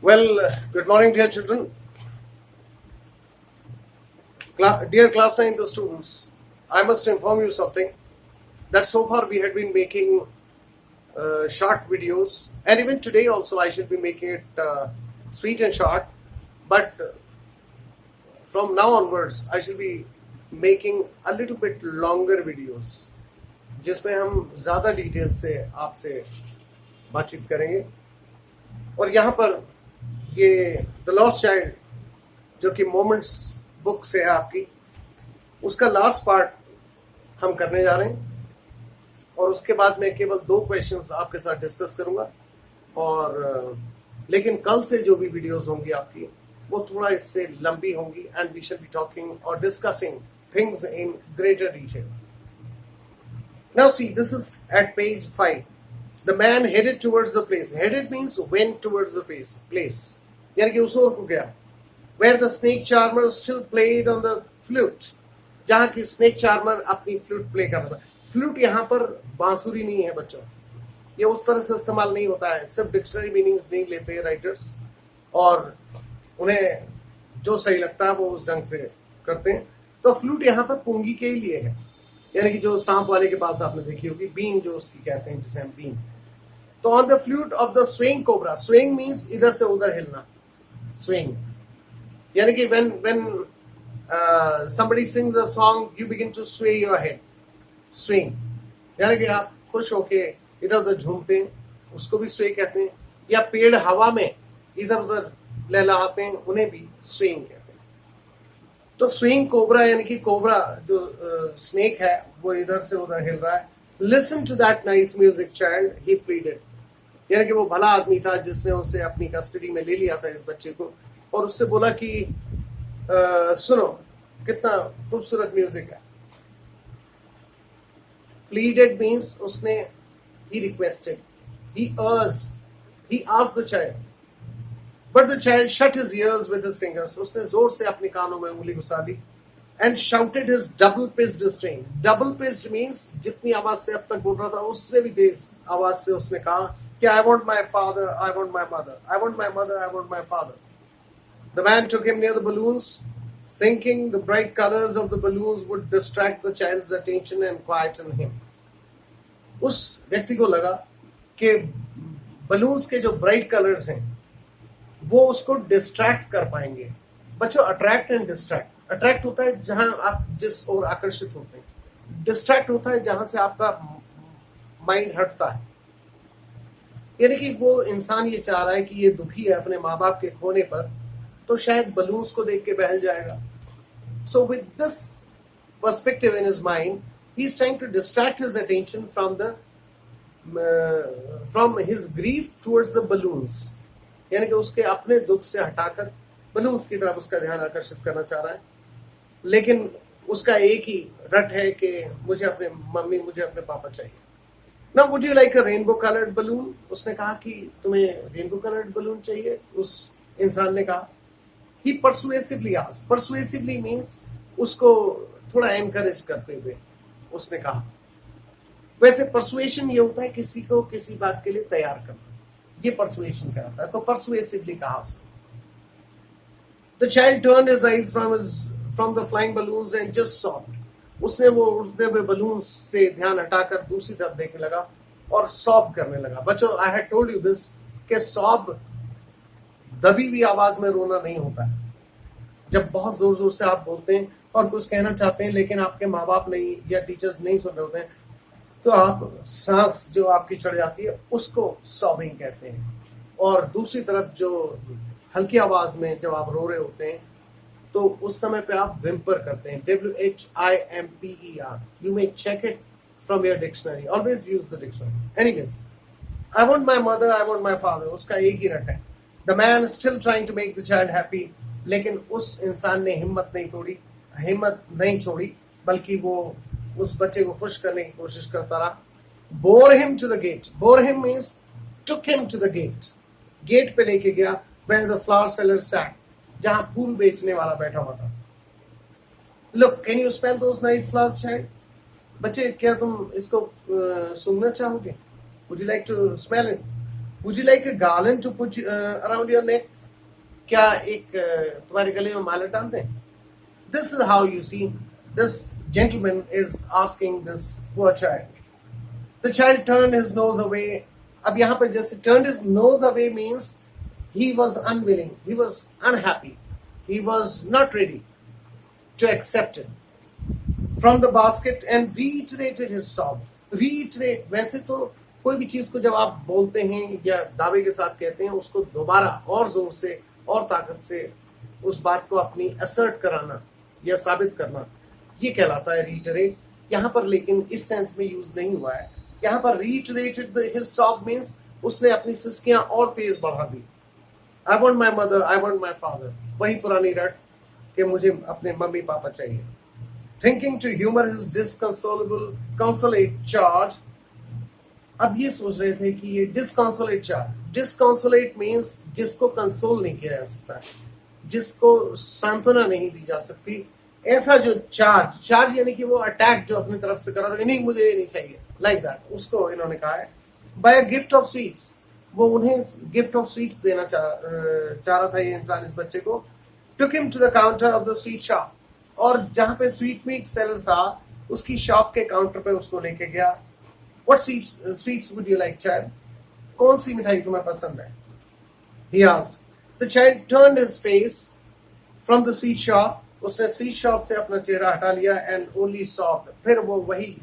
Well, good morning, dear children. Dear class 9 students, I must inform you something that so far we had been making short videos, and even today also I should be making it sweet and short. But from now onwards, I shall be making a little bit longer videos, जिसमें हम ज़्यादा detail से आपसे बातचीत करेंगे. और यहाँ पर ये द लॉस्ट चाइल्ड जो कि मोमेंट्स बुक से है आपकी, उसका लास्ट पार्ट हम करने जा रहे हैं. और उसके बाद मैं केवल 2 क्वेश्चंस आपके साथ डिस्कस करूंगा. और लेकिन कल से जो भी वीडियोस होंगी आपकी वो थोड़ा इससे लंबी होंगी, and we shall be talking और discussing things in greater detail. Now see, this is at page 5. The man headed towards the place. Headed means went towards the place. यानी कि उस ओर को गया. Where the snake charmer still played on the flute. जहाँ की snake charmer अपनी flute play कर रहा था. Flute यहाँ पर बांसुरी नहीं है बच्चों. ये उस तरह से इस्तेमाल नहीं होता है. सिर्फ डिक्शनरी मीनिंग्स नहीं लेते राइटर्स, और उन्हें जो सही लगता है वो उस ढंग से करते हैं. तो फ्लूट यहाँ पर पुंगी के ही लिए है, यानी कि जो सांप वाले के पास आपने देखी होगी, बीन जो उसकी कहते हैं, जिसे हम बीन. तो on the flute of the swing cobra. Swing means इधर से उधर हिलना. स्विंग यानी कि when somebody sings a song, you begin to sway your head. Swing यानी कि आप खुश होके इधर उधर झूमते हैं, उसको भी स्वे कहते हैं. या पेड़ हवा में इधर उधर लहलहाते हैं, उन्हें भी स्विंग कहते हैं. तो स्विंग कोबरा यानी कि कोबरा जो स्नेक है वो इधर से उधर हिल रहा है. Listen to that nice music child, he pleaded. यानी कि वो भला आदमी था जिसने उसे अपनी कस्टडी में ले लिया था, इस बच्चे को, और उससे बोला कि सुनो कितना खूबसूरत म्यूजिक है. प्लीडेड मीन्स उसने, he requested, he urged, he asked the child. But the child shut his ears with his fingers. उसने जोर से अपने कानों में उंगली घुसा दी. And shouted his double-pitched strain. Double-pitched means जितनी आवाज से अब तक बोल रहा था उससे भी तेज आवाज से उसने कहा कि I want my father, I want my mother, I want my mother, I want my father. The man took him near the balloons, thinking the bright colors of the balloons would distract the child's attention and quieten him. उस व्यक्ति को लगा कि balloons के जो bright colours हैं वो उसको डिस्ट्रैक्ट कर पाएंगे. बच्चों, अट्रैक्ट एंड डिस्ट्रैक्ट. अट्रैक्ट होता है जहां आप जिस ओर आकर्षित होते हैं. डिस्ट्रैक्ट होता है जहां से आपका माइंड हटता है. यानी कि वो इंसान ये चाह रहा है कि ये दुखी है अपने माँ बाप के खोने पर, तो शायद बलून्स को देख के बहल जाएगा. So with this perspective in his mind, he is trying to distract his attention from his grief towards the balloons. यानी कि उसके अपने दुख से हटाकर बलून्स की तरफ उसका ध्यान आकर्षित करना चाह रहा है. लेकिन उसका एक ही रट है कि मुझे अपने मम्मी, मुझे अपने पापा चाहिए. ना would you like a rainbow coloured balloon. उसने कहा कि तुम्हें रेनबो कलर्ड बलून चाहिए. उस इंसान ने कहा. ही परसुएसिवली आस्क्ड. परसुएसिवली मीन्स उसको थोड़ा एनकरेज करते हुए उसने कहा. वैसे परसुएशन ये होता है किसी को किसी बात के लिए तैयार करना, ये परसुएशन कहलाता है. तो परसुएसिवली कहा उसने. The child turned his eyes from the flying balloons and just sobbed. उसने वो उड़ते हुए बलून से ध्यान हटाकर दूसरी तरफ देखने लगा और सॉब करने लगा. बच्चों, I had told you this कि सॉब दबी हुई आवाज में रोना नहीं होता है. जब बहुत जोर जोर से आप बोलते हैं और कुछ कहना चाहते हैं लेकिन आपके माँ बाप नहीं या टीचर्स नहीं सुन रहे होते हैं, तो आप सांस जो आपकी चढ़ जाती है उसको सॉबिंग कहते हैं. और दूसरी तरफ जो हल्की आवाज में जब आप रो रहे होते हैं तो उस समय पे आप विम्पर करते हैं. WHIMPER. You may check it from your dictionary. Always use the dictionary. Anyways, I want my mother, I want my father. उसका एक ही रट है. The man is still trying to make the child happy. लेकिन उस इंसान ने हिम्मत नहीं छोड़ी, बल्कि वो उस बच्चे को खुश करने की कोशिश करता रहा. Bore him to the gate. Bore him means took him to the gate. Gate पे लेके गया. Where the flower seller sat. जहां फूल बेचने वाला बैठा हुआ था. Look, can you smell those nice flowers, child? बच्चे, क्या तुम इसको सूंघना चाहोगे? Would you like to smell it? Would you like a garland to put around your neck? क्या एक तुम्हारे गले में माला डाल दें? This is how you see this gentleman is asking this poor child. The child turned his nose away. अब यहाँ पर जैसे turned his nose away means he was unwilling, he was unhappy, he was not ready to accept it from the basket and reiterated his sob. Reiterate, वैसे तो कोई भी चीज को जब आप बोलते हैं या दावे के साथ कहते हैं उसको दोबारा और जोर से और ताकत से उस बात को अपनी असर्ट कराना या साबित करना, ये कहलाता है reiterate. यहाँ पर लेकिन इस सेंस में यूज नहीं हुआ है. यहाँ पर reiterated his sob means उसने अपनी सिसकियां और तेज बढ़ा दी. I want my mother, I want my father. वही पुरानी रट कि मुझे अपने मम्मी पापा चाहिए. Thinking to humor his disconsolable consolate charge. अब ये सोच रहे थे कि ये disconsolate charge. Disconsolate means जिसको कंसोल नहीं किया जा सकता, जिसको सांत्वना नहीं दी जा सकती, ऐसा जो चार्ज यानी कि वो अटैक जो अपनी तरफ से करा था, नहीं मुझे ये नहीं चाहिए, लाइक दैट, उसको इन्होंने कहा है. Buy a gift of sweets, वो उन्हें गिफ्ट ऑफ स्वीट्स देना चाह रहा था ये इंसान इस बच्चे को. Took him to the counter of the sweet shop, और जहां पे स्वीट मीट सेलर था उसकी शॉप के काउंटर पे उसको लेके गया. What sweets would you like child? कौन सी मिठाई तुम्हें पसंद है? He asked. The child turned his face from the sweet shop. उसने स्वीट शॉप से अपना चेहरा हटा लिया and only sobbed. फिर वो वही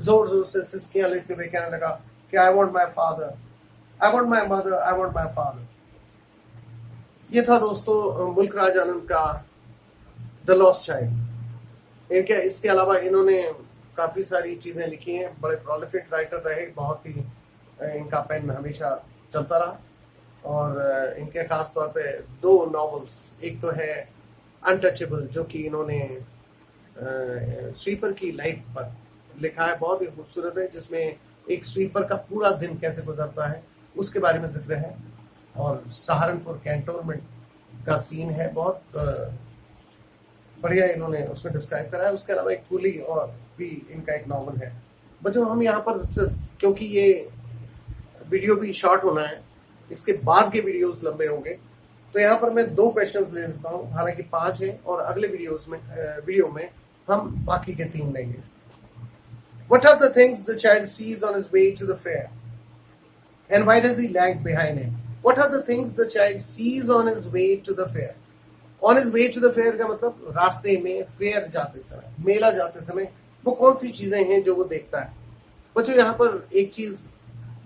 जोर जोर से सिसकियां लेते हुए कहने लगा कि I want my father, I want my mother, I want my father. ये था दोस्तों मुल्क राज आनंद का द लॉस्ट चाइल्ड. इनके इसके अलावा इन्होंने काफी सारी चीजें लिखी हैं. बड़े प्रोलिफिक राइटर रहे, बहुत ही इनका पेन हमेशा चलता रहा. और इनके खास तौर पे दो नॉवेल्स, एक तो है अनटचेबल जो कि इन्होंने स्वीपर की लाइफ पर लिखा है, बहुत ही खूबसूरत है, जिसमें एक स्वीपर का पूरा दिन कैसे गुजरता है उसके बारे में जिक्र है. और सहारनपुर कैंटोनमेंट का सीन है, बहुत बढ़िया इन्होंने उसमें डिस्क्राइब करा है. उसके अलावा एक कुली और भी इनका एक नॉवल है. बच्चों हम यहाँ पर सिर्फ, क्योंकि ये वीडियो भी शॉर्ट होना है, इसके बाद के वीडियोस लंबे होंगे, तो यहाँ पर मैं 2 क्वेश्चंस ले लेता हूँ, हालांकि 5 है, और अगले वीडियो में हम बाकी के 3 लेंगे. What are the things the child sees on his way to the fair? And why does he lag behind him? What are the things the child sees on his way to the fair? On his way to the fair का मतलब रास्ते में, fair जाते समय, मेला जाते समय वो कौन सी चीजें हैं जो वो देखता है. बच्चों यहाँ पर एक चीज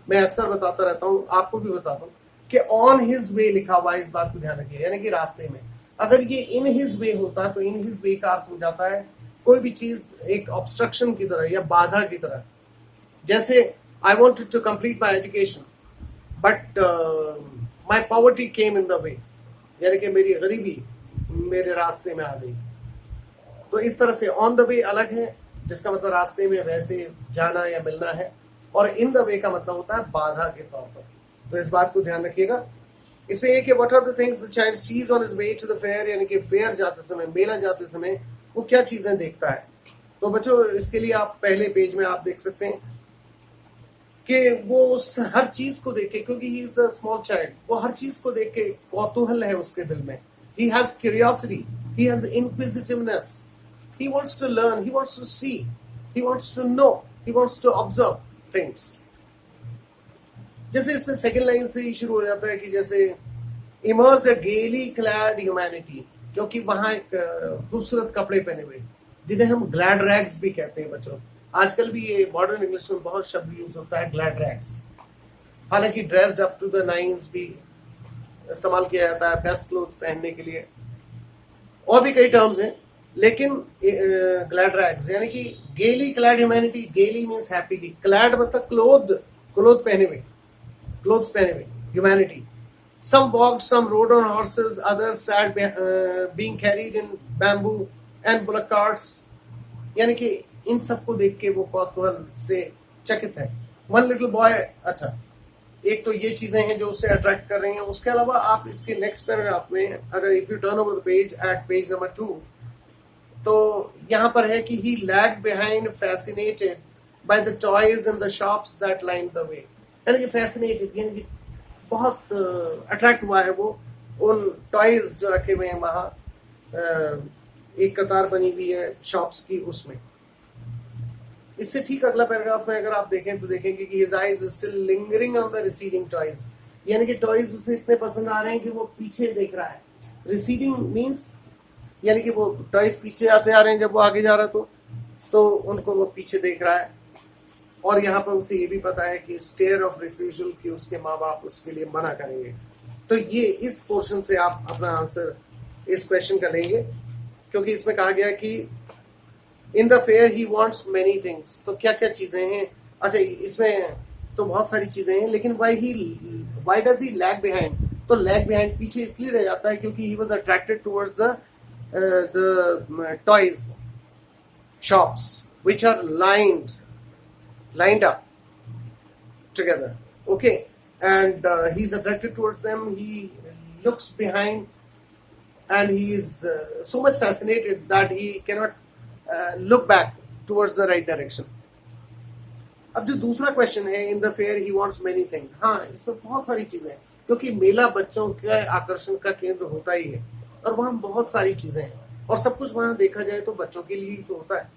मैं अक्सर बताता रहता हूँ, आपको भी बताता हूँ कि ऑन हिज वे लिखा हुआ है, इस बात को ध्यान रखिए, यानी कि रास्ते में. अगर ये इन हिज वे होता तो इन हिज वे का अर्थ हो जाता है कोई भी चीज एक ऑब्स्ट्रक्शन की तरह या बाधा की तरह. जैसे I wanted to complete my education but my poverty came in the way, यानी कि मेरी गरीबी मेरे रास्ते में आ गई. तो इस तरह से ऑन द वे अलग है, जिसका मतलब रास्ते में वैसे जाना या मिलना है, और इन द वे का मतलब होता है बाधा के तौर पर. तो इस बात को ध्यान रखिएगा. इसमें एक है what are the things the child sees on his way to the fair, यानी कि फेयर जाते समय, मेला जाते समय वो क्या चीजें देखता है. तो बच्चों इसके लिए आप पहले पेज में आप देख सकते हैं कि वो उस हर चीज को देख के, क्योंकि he is a small child, वो हर चीज को देख के कौतूहल है उसके दिल में. He has curiosity, he has inquisitiveness, he wants to learn, he wants to see, he wants to know, he wants to observe things. जैसे इसमें सेकंड लाइन से ही शुरू हो जाता है कि जैसे immersed a gaily clad humanity, क्योंकि वहां एक खूबसूरत कपड़े पहने हुए जिन्हें हम ग्लैड रैग्स भी कहते हैं. बच्चों आजकल भी ये मॉडर्न इंग्लिश में बहुत शब्द यूज होता है ग्लैड रैग्स. हालांकि dressed up to the nines भी इस्तेमाल किया जाता है बेस्ट क्लोथ पहनने के लिए, और भी कई टर्म्स हैं, लेकिन ग्लैड रैग्स यानी कि गेली क्लैड ह्यूमैनिटी. गेली मीन्स हैप्पीली, क्लैड मतलब क्लोथ पहने हुए, क्लोथ्स पहने हुए humanity. Some walked, some rode on horses, others sat being carried in bamboo and bullock carts. यानी कि इन सबको देख के वो कौतूहल से चकित है. One little boy, अच्छा एक तो ये चीजें हैं जो उसे अट्रैक्ट कर रही हैं. उसके अलावा आप इसके नेक्स्ट पैराग्राफ में अगर if U turn over the page eight page number 2, तो यहाँ पर है कि he lagged behind fascinated by the toys in the shops that lined the way. यानी कि fascinated यानी कि बहुत अट्रैक्ट हुआ है वो उन टॉयज जो रखे हुए हैं वहाँ, एक कतार बनी हुई है शॉप्स की उसमें। इससे ठीक अगला पैराग्राफ में अगर आप देखें तो देखेंगे कि his eyes still lingering on the receding toys, यानी कि टॉयज उसे इतने पसंद आ रहे हैं कि वो पीछे देख रहा है। रिसीडिंग मीन्स यानी कि वो टॉयज पीछे आते आ रहे हैं, जब वो आगे जा रहा है तो उनको वो पीछे देख रहा है। और यहाँ पर उसे ये भी पता है कि स्टेयर ऑफ रिफ्यूजल कि उसके माँ बाप उसके लिए मना करेंगे। तो ये इस पोर्शन से आप अपना आंसर इस क्वेश्चन का लेंगे, क्योंकि इसमें कहा गया कि in the fair he wants many things. तो क्या क्या चीजें हैं? अच्छा, इसमें तो बहुत सारी चीजें हैं, लेकिन why does he lag behind? तो लैग बिहाइंड पीछे इसलिए रह जाता है क्योंकि he was attracted towards the toys shops which are lined up together, okay, and he's attracted towards them. He looks behind and he is so much fascinated that he cannot look back towards the right direction. अब जो दूसरा question है, in the fair he wants many things, हाँ इसमें बहुत सारी चीजें हैं, क्योंकि मेला बच्चों के आकर्षण का केंद्र होता ही है और वहां बहुत सारी चीजें हैं और सब कुछ वहां देखा जाए तो बच्चों के लिए ही तो होता है।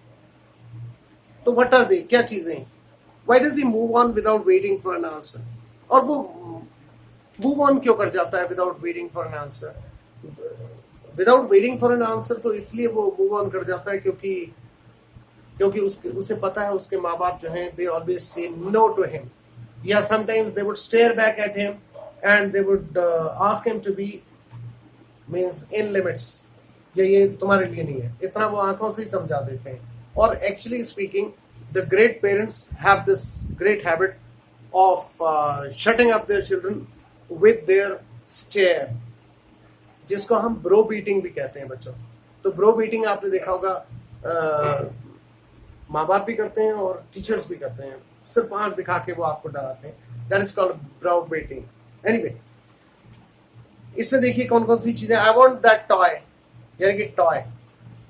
तो व्हाट आर दे, क्या चीजें हैं? Why does he move on without waiting for an answer? और वो move on क्यों कर जाता है without waiting for an answer? Without waiting for an answer तो इसलिए वो move on कर जाता है क्योंकि उसे पता है उसके माँ बाप जो हैं they always say no to him. Yeah, sometimes they would stare back at him and they would ask him to be means in limits. ये तुम्हारे लिए नहीं है, इतना वो आंखों से ही समझा देते हैं। और actually speaking, the great parents have this great habit of shutting up their children with their stare, जिसको हम ब्रो बीटिंग भी कहते हैं बच्चों। तो ब्रो बीटिंग आपने देखा होगा, माँ बाप भी करते हैं और टीचर्स भी करते हैं, सिर्फ आंख दिखा के वो आपको डराते हैं। That is called bro beating. Anyway, इसमें देखिए कौन कौन सी चीजें। आई वांट दैट टॉय, यानी कि टॉय।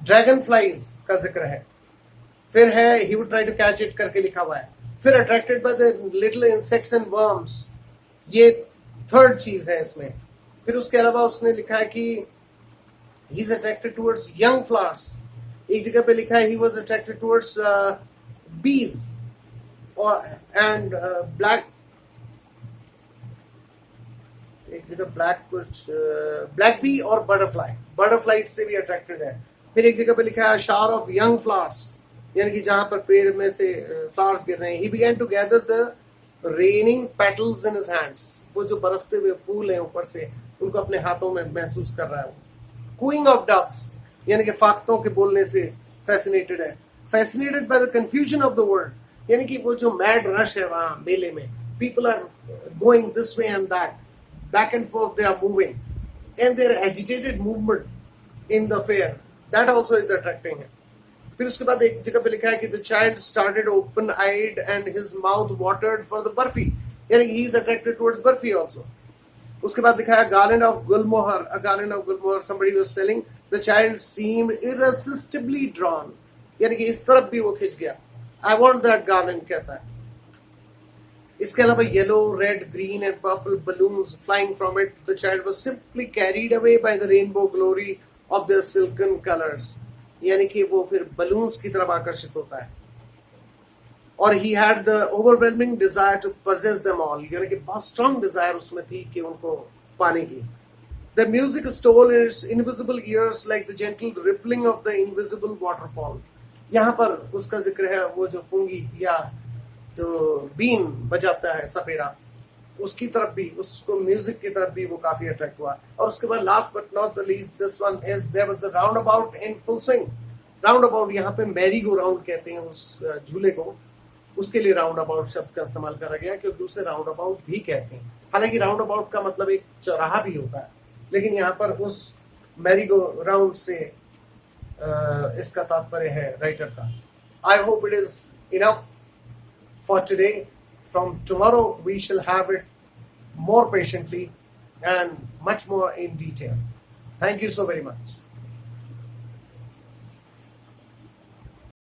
ड्रैगन फ्लाइज का जिक्र है, फिर है he would try to catch it करके लिखा हुआ है, फिर attracted by the little insects and worms, ये थर्ड चीज है इसमें। फिर उसके अलावा उसने लिखा है कि he is attracted towards young flowers, एक जगह पे लिखा है he was attracted towards bees and black, एक जगह black bee और butterfly से भी attracted है। फिर एक जगह पे लिखा है shower of young flowers, यानी कि जहां पर पेड़ में से फ्लावर्स गिर रहे हैं। He began to gather the raining petals in his hands, वो जो बरसते हुए फूल हैं ऊपर से उनको अपने हाथों में महसूस कर रहा है। Cooing of doves, यानी कि फाख्तों के बोलने से fascinated है। Fascinated by the confusion of the world, यानी कि वो जो mad rush है वहां मेले में, people are going this way and that, back and forth they are moving, and their agitated movement in the fair, that also is attracting him. फिर उसके बाद एक जगह पे लिखा है कि the child started open eyed and his mouth watered for the barfi, यानी he is attracted towards barfi also. उसके बाद लिखा है garland of gulmohar, a garland of gulmohar somebody was selling, the child seemed irresistibly drawn, यानी कि इस तरफ भी वो खिंच गया। I want that garland कहता है। इसके अलावा yellow, red, green and purple balloons flying from it, the child was simply carried away by the rainbow glory of their silken colors, यानी कि वो फिर बलून्स की तरफ आकर्षित होता है। और he had the overwhelming desire to possess them all, यानी कि बहुत स्ट्रॉन्ग डिजायर उसमें थी कि उनको पाने की। The music stole in its invisible ears like the gentle rippling of the invisible waterfall, यहाँ पर उसका जिक्र है वो जो पुंगी या जो बीन बजाता है सपेरा, उसकी तरफ भी, उसको म्यूजिक की तरफ भी वो काफी अट्रैक्ट हुआ। और उसके बाद last but not the least, this one is there was a roundabout in full swing. Roundabout यहाँ पे मैरी गो राउंड कहते हैं उस झूले को, उसके लिए राउंड अबाउट शब्द का इस्तेमाल करा गया, क्योंकि उसे राउंड अबाउट भी कहते हैं। हालांकि राउंड अबाउट का मतलब एक चौराहा भी होता है, लेकिन यहाँ पर उस मैरी गो राउंड से इसका तात्पर्य है राइटर का। I hope it is enough for today. From tomorrow we shall have it more patiently and much more in detail. Thank you so very much.